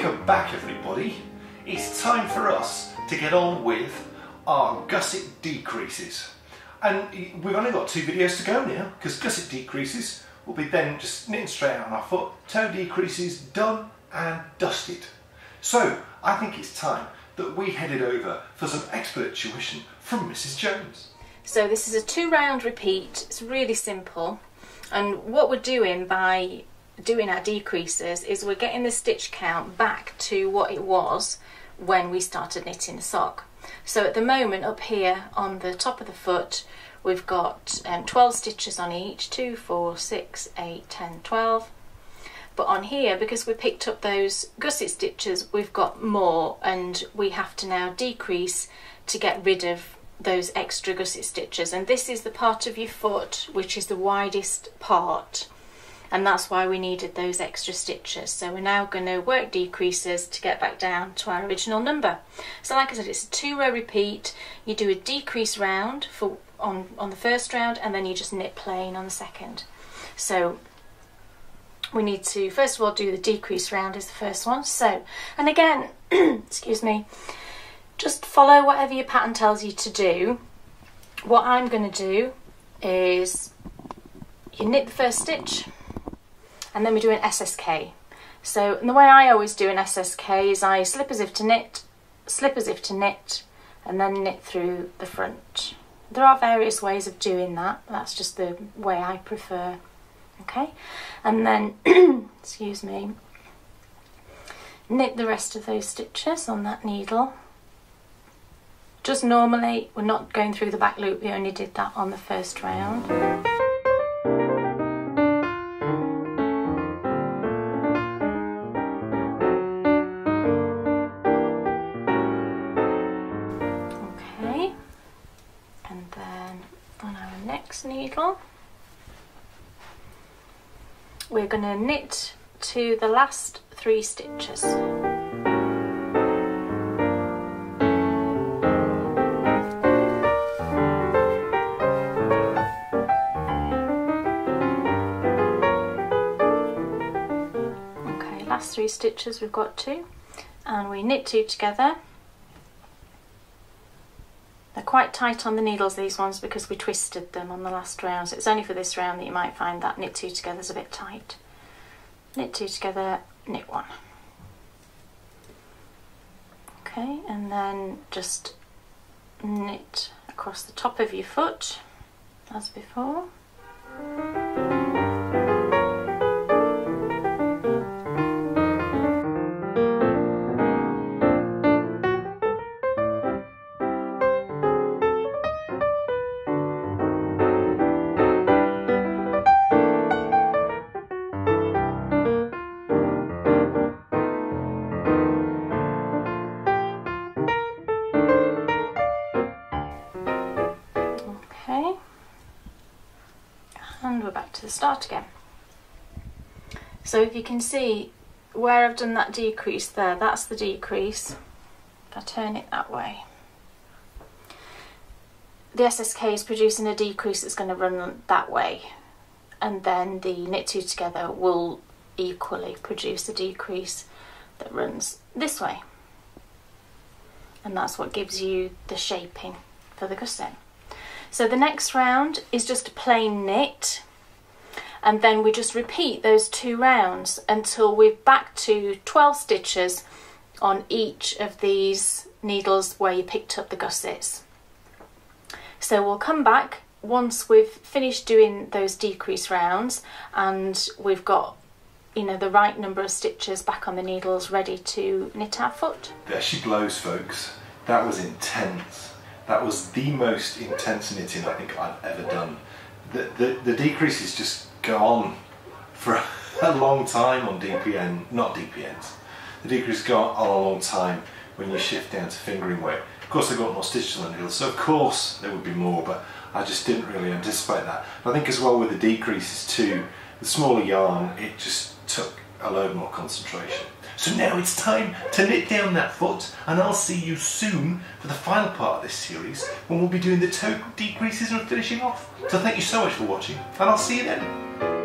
Welcome back everybody. It's time for us to get on with our gusset decreases. And we've only got 2 videos to go now, because gusset decreases will be then just knitting straight out on our foot, toe decreases done and dusted. So I think it's time that we headed over for some expert tuition from Mrs. Jones. So this is a 2-round repeat. It's really simple, and what we're doing by doing our decreases is we're getting the stitch count back to what it was when we started knitting the sock. So at the moment up here on the top of the foot we've got 12 stitches on each, 2, 4, 6, 8, 10, 12. But on here, because we picked up those gusset stitches, we've got more, and we have to now decrease to get rid of those extra gusset stitches. And this is the part of your foot which is the widest part, and that's why we needed those extra stitches. So we're now going to work decreases to get back down to our original number. So like I said, it's a 2-row repeat. You do a decrease round for on the first round, and then you just knit plain on the second. So we need to first of all do the decrease round is the first one. So, and again, excuse me, just follow whatever your pattern tells you to do. What I'm going to do is you knit the first stitch, and then we do an SSK. So and the way I always do an SSK is I slip as if to knit, slip as if to knit, and then knit through the front. There are various ways of doing that. That's just the way I prefer. Okay, and then excuse me, knit the rest of those stitches on that needle. Just normally, we're not going through the back loop, we only did that on the first round. Okay, and then on our next needle, we're going to knit to the last 3 stitches. Okay, last 3 stitches we've got 2, and we knit 2 together. They're quite tight on the needles, these ones, because we twisted them on the last round, so it's only for this round that you might find that knit 2 together is a bit tight. Knit 2 together, knit 1. Okay, and then just knit across the top of your foot as before. And we're back to the start again. So if you can see where I've done that decrease there, that's the decrease. If I turn it that way, the SSK is producing a decrease that's going to run that way, and then the knit 2 together will equally produce a decrease that runs this way, and that's what gives you the shaping for the gusset. So the next round is just a plain knit, and then we just repeat those 2 rounds until we're back to 12 stitches on each of these needles where you picked up the gussets. So we'll come back once we've finished doing those decrease rounds and we've got, you know, the right number of stitches back on the needles ready to knit our foot. There she blows, folks. That was intense. That was the most intense knitting I think I've ever done. The decreases just go on for a long time on DPN, not DPNs. The decreases go on a long time when you shift down to fingering weight. Of course they've got more stitches on the needle, so of course there would be more, but I just didn't really anticipate that. But I think as well with the decreases too, the smaller yarn, it just took a load more concentration. So now it's time to knit down that foot, and I'll see you soon for the final part of this series when we'll be doing the toe decreases and finishing off. So thank you so much for watching, and I'll see you then.